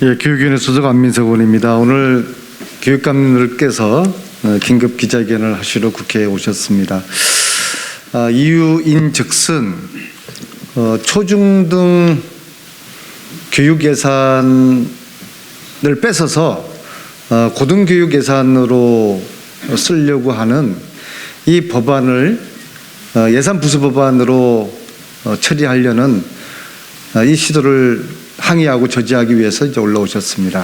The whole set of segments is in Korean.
예, 교육위원회 소속 안민석 의원입니다. 오늘 교육감님들께서 긴급 기자회견을 하시러 국회에 오셨습니다. 이유인즉슨 초중등 교육 예산을 뺏어서 고등교육 예산으로 쓰려고 하는 이 법안을 예산 부수 법안으로 처리하려는 이 시도를 항의하고 저지하기 위해서 이제 올라오셨습니다.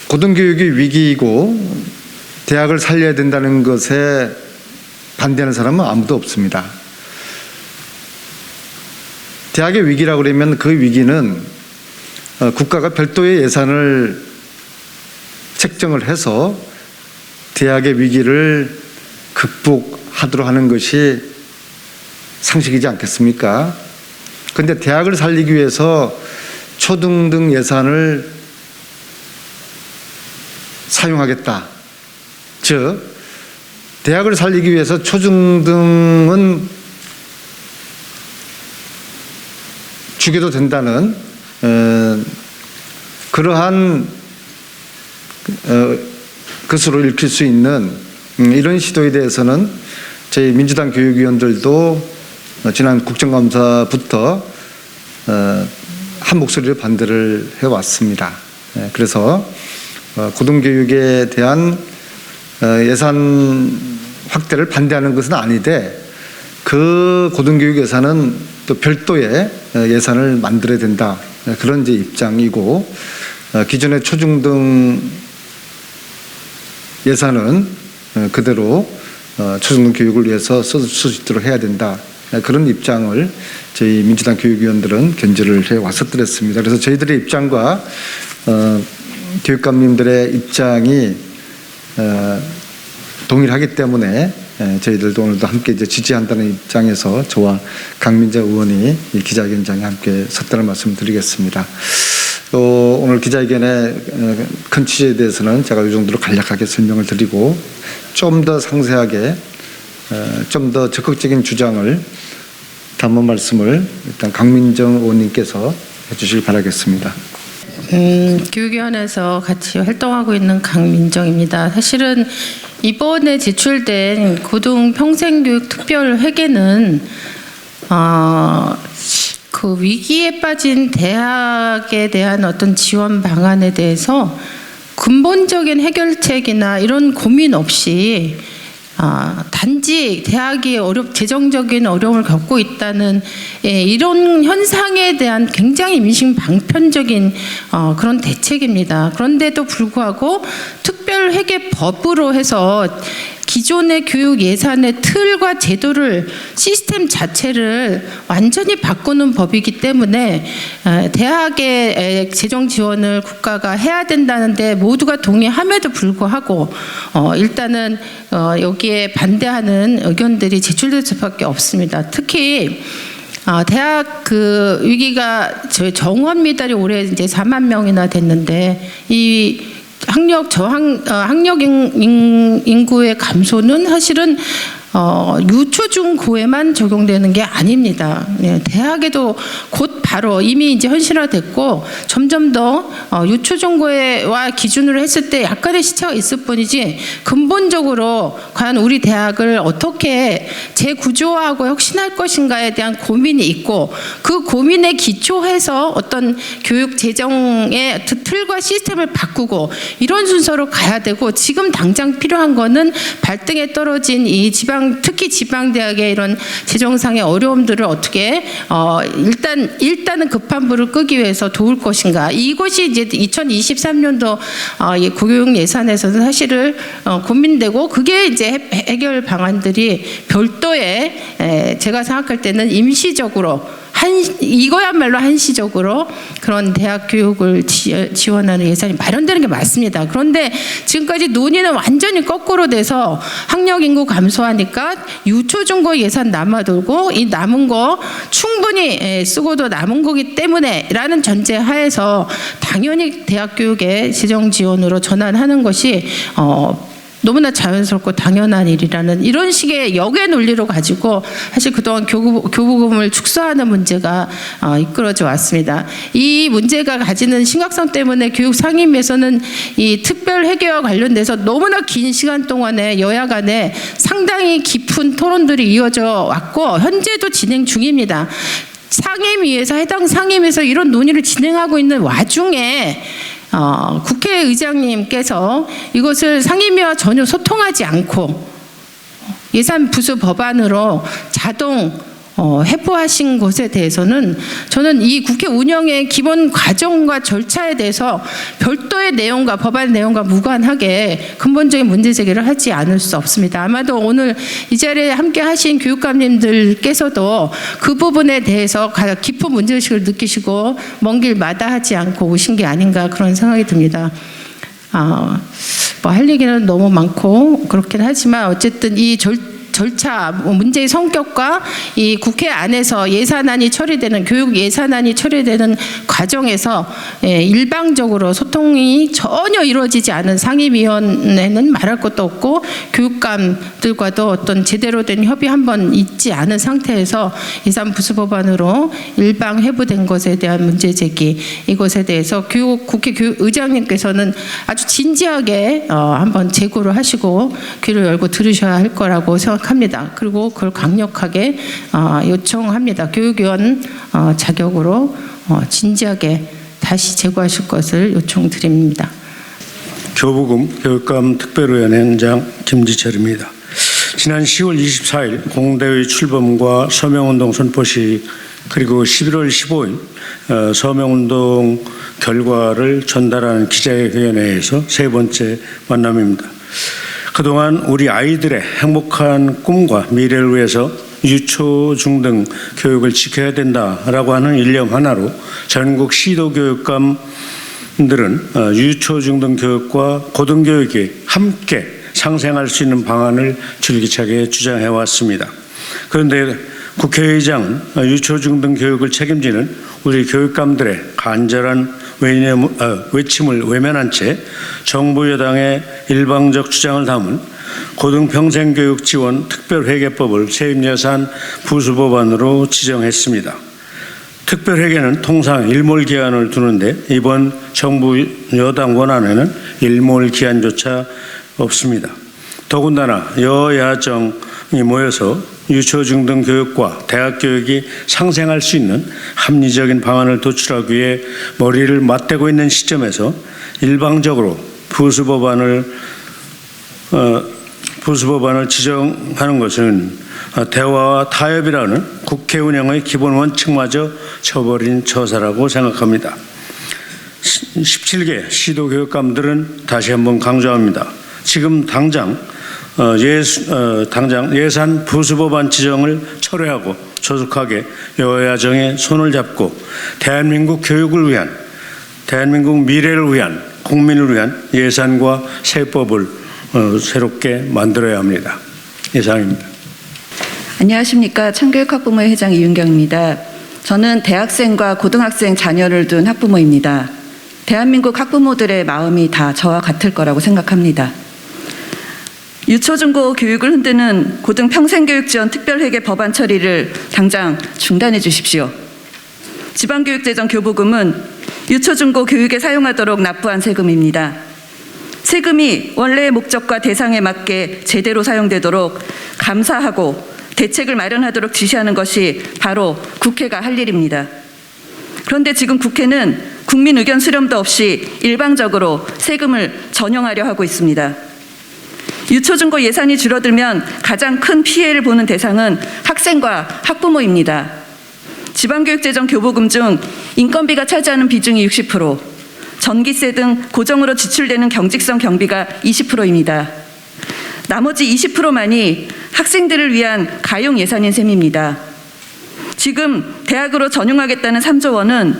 고등교육이 위기이고 대학을 살려야 된다는 것에 반대하는 사람은 아무도 없습니다. 대학의 위기라고 그러면 그 위기는 국가가 별도의 예산을 책정을 해서 대학의 위기를 극복하도록 하는 것이 상식이지 않겠습니까? 그런데 대학을 살리기 위해서 초등등 예산을 사용하겠다. 즉, 대학을 살리기 위해서 초중등은 죽여도 된다는 그러한 것으로 읽힐 수 있는 이런 시도에 대해서는 저희 민주당 교육위원들도 지난 국정감사부터 한 목소리로 반대를 해왔습니다. 그래서 고등교육에 대한 예산 확대를 반대하는 것은 아닌데 그 고등교육 예산은 또 별도의 예산을 만들어야 된다. 그런 이제 입장이고 기존의 초중등 예산은 그대로 초중등 교육을 위해서 쓸 수 있도록 해야 된다. 그런 입장을 저희 민주당 교육위원들은 견지를 해왔었더랬습니다. 그래서 저희들의 입장과 교육감님들의 입장이 동일하기 때문에 저희들도 오늘도 함께 이제 지지한다는 입장에서 저와 강민석 의원이 이 기자회견장에 함께 섰다는 말씀 드리겠습니다. 또 오늘 기자회견의 큰 취지에 대해서는 제가 이 정도로 간략하게 설명을 드리고 좀 더 상세하게 좀 더 적극적인 주장을 담은 말씀을 일단 강민정 의원님께서 해주시길 바라겠습니다. 교육위원회에서 같이 활동하고 있는 강민정입니다. 사실은 이번에 제출된 고등평생교육특별회계는 그 위기에 빠진 대학에 대한 어떤 지원 방안에 대해서 근본적인 해결책이나 이런 고민 없이 단지 대학이 재정적인 어려움을 겪고 있다는 이런 현상에 대한 굉장히 민심방편적인 그런 대책입니다. 그런데도 불구하고 특별회계법으로 해서 기존의 교육 예산의 틀과 제도를 시스템 자체를 완전히 바꾸는 법이기 때문에 대학의 재정 지원을 국가가 해야 된다는데 모두가 동의함에도 불구하고 일단은 여기에 반대하는 의견들이 제출될 수밖에 없습니다. 특히 대학 그 위기가 저희 정원 미달이 올해 이제 4만 명이나 됐는데 이 학력 인구의 감소는 사실은 유초중고에만 적용되는 게 아닙니다. 대학에도 곧 바로 이미 이제 현실화됐고 점점 더 유초중고와 기준으로 했을 때 약간의 시차가 있을 뿐이지 근본적으로 과연 우리 대학을 어떻게 재구조화하고 혁신할 것인가에 대한 고민이 있고 그 고민에 기초해서 어떤 교육 재정의 틀과 시스템을 바꾸고 이런 순서로 가야 되고 지금 당장 필요한 거는 발등에 떨어진 이 특히 지방대학의 이런 재정상의 어려움들을 어떻게 일단은 급한 불을 끄기 위해서 도울 것인가. 이것이 이제 2023년도 교육 예산에서는 사실은 고민되고 그게 이제 해결 방안들이 별도의 제가 생각할 때는 임시적으로 이거야말로 한시적으로 그런 대학 교육을 지원하는 예산이 마련되는 게 맞습니다. 그런데 지금까지 논의는 완전히 거꾸로 돼서 학력 인구 감소하니까 유초중고 예산 남아돌고 이 남은 거 충분히 쓰고도 남은 거기 때문에 라는 전제 하에서 당연히 대학 교육의 재정 지원으로 전환하는 것이 너무나 자연스럽고 당연한 일이라는 이런 식의 역의 논리로 가지고 사실 그동안 교부금을 축소하는 문제가 이끌어져 왔습니다. 이 문제가 가지는 심각성 때문에 교육상임위에서는 이 특별 회계와 관련돼서 너무나 긴 시간 동안에 여야 간에 상당히 깊은 토론들이 이어져 왔고 현재도 진행 중입니다. 상임위에서 해당 상임위에서 이런 논의를 진행하고 있는 와중에 국회의장님께서 이것을 상임위와 전혀 소통하지 않고 예산 부수 법안으로 자동 회부하신 것에 대해서는 저는 이 국회 운영의 기본 과정과 절차에 대해서 별도의 내용과 법안 내용과 무관하게 근본적인 문제 제기를 하지 않을 수 없습니다. 아마도 오늘 이 자리에 함께 하신 교육감님들께서도 그 부분에 대해서 깊은 문제의식을 느끼시고 먼 길 마다하지 않고 오신 게 아닌가 그런 생각이 듭니다. 뭐 할 얘기는 너무 많고 그렇긴 하지만 어쨌든 이 절차 문제의 성격과 이 국회 안에서 예산안이 처리되는 교육 예산안이 처리되는 과정에서 일방적으로 소통이 전혀 이루어지지 않은 상임위원회는 말할 것도 없고 교육감들과도 어떤 제대로 된 협의 한번 있지 않은 상태에서 예산 부수 법안으로 일방 회부된 것에 대한 문제 제기 이것에 대해서 국회 의장님께서는 아주 진지하게 한번 재고를 하시고 귀를 열고 들으셔야 할 거라고 생각합니다. 그리고 그걸 강력하게 요청합니다. 교육위원 자격으로 진지하게 다시 제고하실 것을 요청드립니다. 교부금 교육감 특별위원회장 김지철입니다. 지난 10월 24일 공대의 출범과 서명운동 선포식 그리고 11월 15일 서명운동 결과를 전달하는 기자회견회에서 세 번째 만남입니다. 그동안 우리 아이들의 행복한 꿈과 미래를 위해서 유초, 중등 교육을 지켜야 된다라고 하는 일념 하나로 전국 시도교육감들은 유초, 중등 교육과 고등교육이 함께 상생할 수 있는 방안을 줄기차게 주장해 왔습니다. 그런데 국회의장은 유초, 중등 교육을 책임지는 우리 교육감들의 간절한 외침을 외면한 채 정부 여당의 일방적 주장을 담은 고등평생교육 지원 특별회계법을 세입예산 부수법안으로 지정했습니다. 특별회계는 통상 일몰기한을 두는데 이번 정부 여당 원안에는 일몰기한조차 없습니다. 더군다나 여야정이 모여서 유초, 중등 교육과 대학 교육이 상생할 수 있는 합리적인 방안을 도출하기 위해 머리를 맞대고 있는 시점에서 일방적으로 부수법안을 지정하는 것은 대화와 타협이라는 국회 운영의 기본 원칙마저 쳐버린 처사라고 생각합니다. 17개 시도교육감들은 다시 한번 강조합니다. 지금 당장 예산 부수법안 지정을 철회하고 조속하게 여야정의 손을 잡고 대한민국 교육을 위한, 대한민국 미래를 위한, 국민을 위한 예산과 세법을 새롭게 만들어야 합니다. 이상입니다. 안녕하십니까. 참교육학부모 회장 이윤경입니다. 저는 대학생과 고등학생 자녀를 둔 학부모입니다. 대한민국 학부모들의 마음이 다 저와 같을 거라고 생각합니다. 유초중고 교육을 흔드는 고등평생교육지원 특별회계 법안 처리를 당장 중단해 주십시오. 지방교육재정 교부금은 유초중고 교육에 사용하도록 납부한 세금입니다. 세금이 원래의 목적과 대상에 맞게 제대로 사용되도록 감사하고 대책을 마련하도록 지시하는 것이 바로 국회가 할 일입니다. 그런데 지금 국회는 국민 의견 수렴도 없이 일방적으로 세금을 전용하려 하고 있습니다. 유초중고 예산이 줄어들면 가장 큰 피해를 보는 대상은 학생과 학부모입니다. 지방교육재정 교부금 중 인건비가 차지하는 비중이 60%, 전기세 등 고정으로 지출되는 경직성 경비가 20%입니다. 나머지 20%만이 학생들을 위한 가용 예산인 셈입니다. 지금 대학으로 전용하겠다는 3조 원은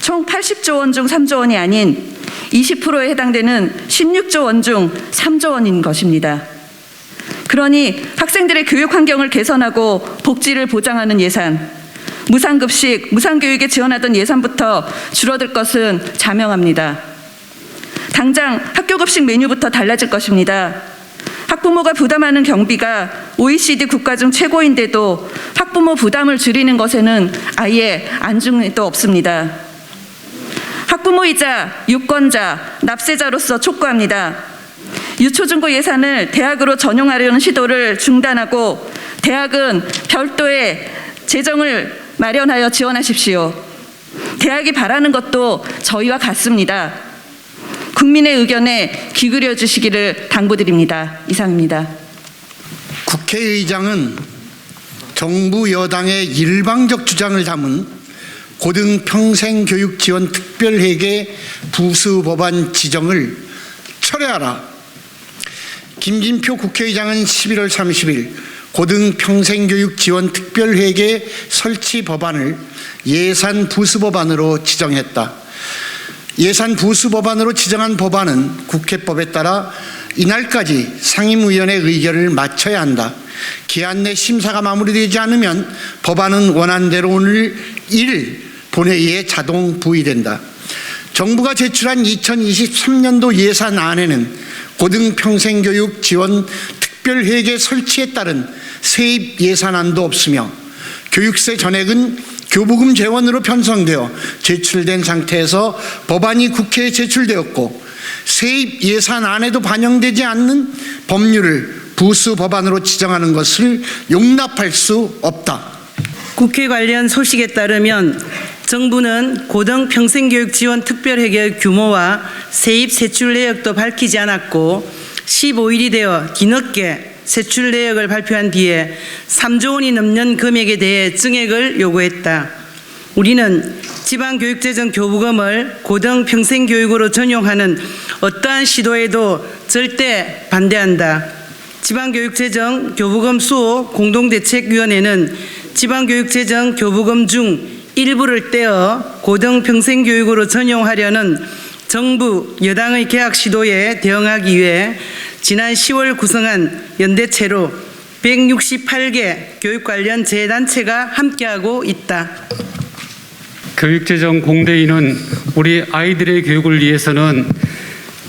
총 80조 원 중 3조 원이 아닌 20%에 해당되는 16조 원 중 3조 원인 것입니다. 그러니 학생들의 교육 환경을 개선하고 복지를 보장하는 예산, 무상급식, 무상교육에 지원하던 예산부터 줄어들 것은 자명합니다. 당장 학교급식 메뉴부터 달라질 것입니다. 학부모가 부담하는 경비가 OECD 국가 중 최고인데도 학부모 부담을 줄이는 것에는 아예 안중에도 없습니다. 학부모이자 유권자, 납세자로서 촉구합니다. 유초중고 예산을 대학으로 전용하려는 시도를 중단하고 대학은 별도의 재정을 마련하여 지원하십시오. 대학이 바라는 것도 저희와 같습니다. 국민의 의견에 귀 기울여 주시기를 당부드립니다. 이상입니다. 국회의장은 정부 여당의 일방적 주장을 담은 고등평생교육지원 특별회계 부수법안 지정을 철회하라. 김진표 국회의장은 11월 30일 고등평생교육지원 특별회계 설치 법안을 예산 부수법안으로 지정했다. 예산 부수법안으로 지정한 법안은 국회법에 따라 이날까지 상임위원회 의결을 마쳐야 한다. 기한 내 심사가 마무리되지 않으면 법안은 원안대로 오늘 1일 본회의에 자동 부의된다. 정부가 제출한 2023년도 예산안에는 고등평생교육 지원 특별회계 설치에 따른 세입 예산안도 없으며 교육세 전액은 교부금 재원으로 편성되어 제출된 상태에서 법안이 국회에 제출되었고 세입 예산안에도 반영되지 않는 법률을 부수 법안으로 지정하는 것을 용납할 수 없다. 국회 관련 소식에 따르면 정부는 고등평생교육 지원 특별회계 규모와 세입 세출 내역도 밝히지 않았고 15일이 되어 뒤늦게 세출 내역을 발표한 뒤에 3조 원이 넘는 금액에 대해 증액을 요구했다. 우리는 지방교육재정교부금을 고등평생교육으로 전용하는 어떠한 시도에도 절대 반대한다. 지방교육재정교부금 수호 공동대책위원회는 지방교육재정교부금 중 일부를 떼어 고등평생교육으로 전용하려는 정부 여당의 개혁 시도에 대응하기 위해 지난 10월 구성한 연대체로 168개 교육 관련 재단체가 함께하고 있다. 교육재정 공대위는 우리 아이들의 교육을 위해서는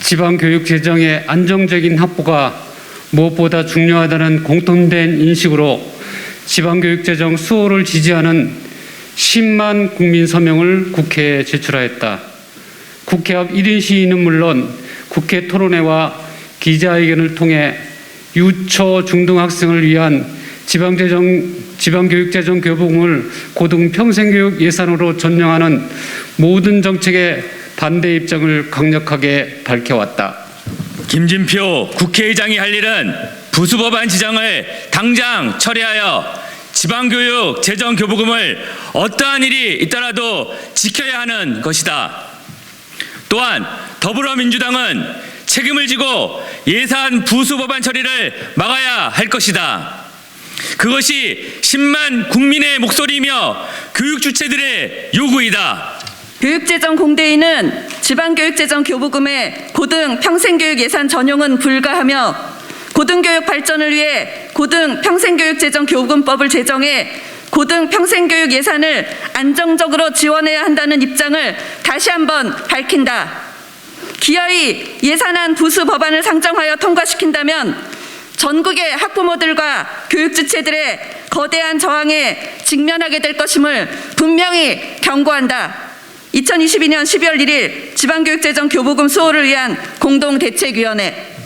지방교육재정의 안정적인 확보가 무엇보다 중요하다는 공통된 인식으로 지방교육재정 수호를 지지하는 10만 국민 서명을 국회에 제출하였다. 국회 앞 1인 시위는 물론 국회 토론회와 기자회견을 통해 유초 중등학생을 위한 지방교육재정 교부금을 고등평생교육 예산으로 전용하는 모든 정책에 반대 입장을 강력하게 밝혀왔다. 김진표 국회의장이 할 일은 부수법안 지정을 당장 처리하여 지방교육 재정 교부금을 어떠한 일이 있더라도 지켜야 하는 것이다. 또한 더불어민주당은 책임을 지고 예산 부수법안 처리를 막아야 할 것이다. 그것이 10만 국민의 목소리이며 교육 주체들의 요구이다. 교육재정 공대위는 지방교육재정 교부금의 고등평생교육 예산 전용은 불가하며 고등교육 발전을 위해 고등평생교육재정 교부금법을 제정해 고등평생교육 예산을 안정적으로 지원해야 한다는 입장을 다시 한번 밝힌다. 기어이 예산안 부수 법안을 상정하여 통과시킨다면 전국의 학부모들과 교육주체들의 거대한 저항에 직면하게 될 것임을 분명히 경고한다. 2022년 12월 1일 지방교육재정 교부금 수호를 위한 공동대책위원회